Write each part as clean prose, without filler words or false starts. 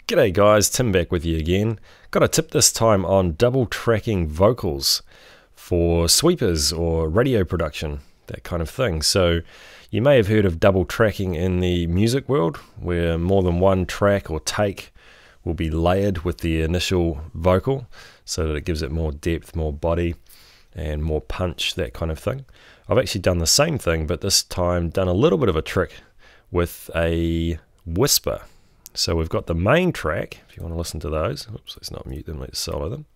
G'day guys, Tim back with you again. Got a tip this time on double tracking vocals for sweepers or radio production, that kind of thing. So you may have heard of double tracking in the music world, where more than one track or take will be layered with the initial vocal so that it gives it more depth, more body and more punch, that kind of thing. I've actually done the same thing, but this time done a little bit of a trick with a whisper. So we've got the main track, if you want to listen to those. Oops, let's not mute them, let's solo them.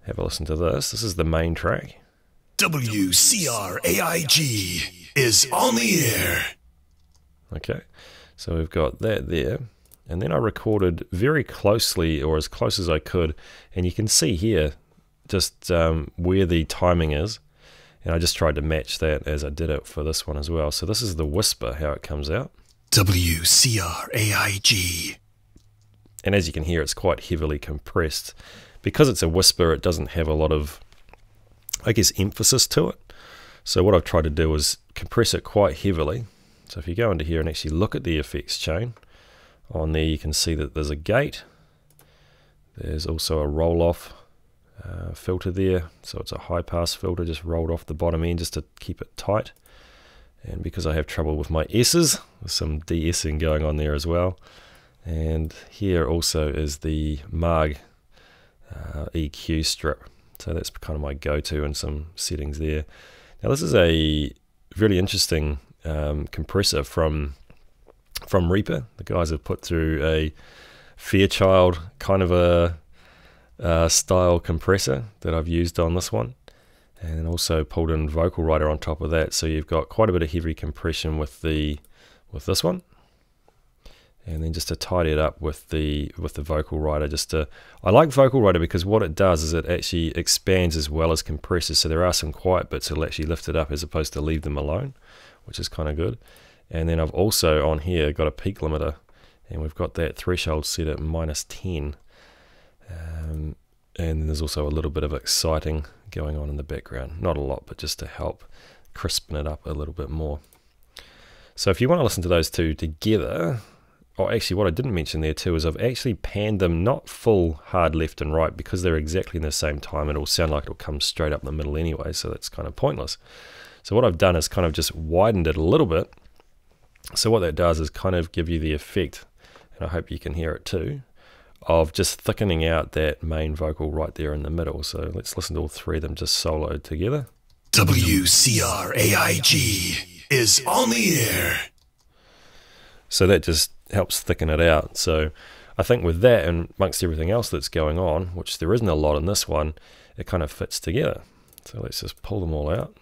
Have a listen to this. This is the main track. WCRAIG is on the air. Okay, so we've got that there. And then I recorded very closely, or as close as I could. And you can see here just where the timing is. And I just tried to match that as I did it for this one as well. So this is the whisper, how it comes out. WCRAIG. And as you can hear, it's quite heavily compressed. Because it's a whisper, it doesn't have a lot of, I guess, emphasis to it. So what I've tried to do is compress it quite heavily. So if you go into here and actually look at the effects chain, on there you can see that there's a gate. There's also a roll-off filter there. So it's a high-pass filter, just rolled off the bottom end just to keep it tight. And because I have trouble with my S's, there's some de-essing going on there as well. And here also is the Marg EQ strip. So that's kind of my go-to and some settings there. Now this is a really interesting compressor from Reaper. The guys have put through a Fairchild kind of a style compressor that I've used on this one. And also pulled in Vocal Writer on top of that, so you've got quite a bit of heavy compression with this one. And then just to tidy it up with the Vocal Writer, I like Vocal Writer because what it does is it actually expands as well as compresses. So there are some quiet bits that'll actually lift it up as opposed to leave them alone, which is kind of good. And then I've also on here got a peak limiter, and we've got that threshold set at -10. And there's also a little bit of exciting going on in the background. Not a lot, but just to help crispen it up a little bit more. So if you want to listen to those two together, or actually what I didn't mention there too is I've actually panned them not full hard left and right, because they're exactly in the same time. It'll sound like it'll come straight up the middle anyway, so that's kind of pointless. So what I've done is kind of just widened it a little bit. So what that does is kind of give you the effect, and I hope you can hear it too, of just thickening out that main vocal right there in the middle. So let's listen to all three of them just soloed together. WCRAIG is on the air. So that just helps thicken it out. So I think with that and amongst everything else that's going on, which there isn't a lot in this one, it kind of fits together. So let's just pull them all out.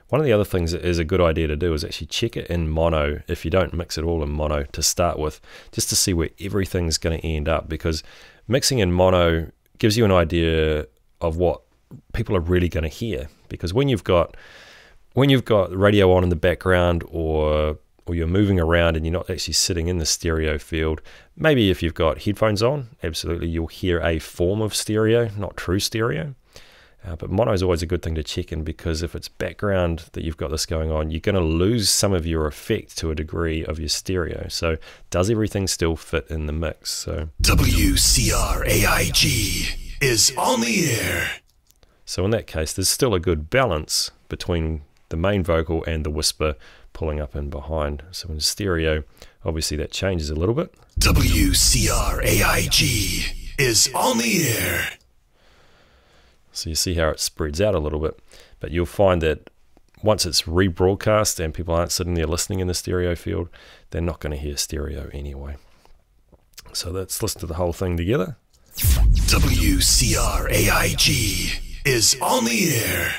One of the other things that is a good idea to do is actually check it in mono, if you don't mix it all in mono to start with, just to see where everything's going to end up, because mixing in mono gives you an idea of what people are really going to hear. Because when you've got radio on in the background, or you're moving around and you're not actually sitting in the stereo field, maybe if you've got headphones on, absolutely you'll hear a form of stereo, not true stereo. But mono is always a good thing to check in, because if it's background that you've got this going on, you're going to lose some of your effect to a degree of your stereo. So does everything still fit in the mix? So WCRAIG is on the air. So in that case, there's still a good balance between the main vocal and the whisper pulling up in behind. So in stereo, obviously that changes a little bit. WCRAIG is on the air. So you see how it spreads out a little bit, but you'll find that once it's rebroadcast and people aren't sitting there listening in the stereo field, they're not going to hear stereo anyway. So let's listen to the whole thing together. WCRAIG is on the air.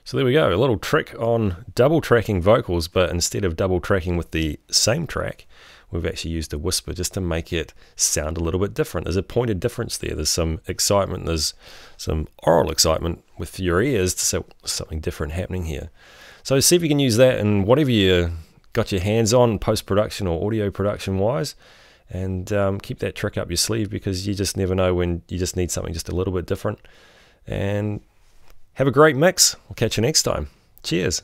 So there we go, a little trick on double tracking vocals, but instead of double tracking with the same track, we've actually used a whisper just to make it sound a little bit different. There's a pointed difference there. There's some excitement, there's some aural excitement with your ears to say there's something different happening here. So see if you can use that in whatever you got your hands on, post-production or audio production wise, and keep that trick up your sleeve, because you just never know when you just need something just a little bit different. And have a great mix. We'll catch you next time. Cheers.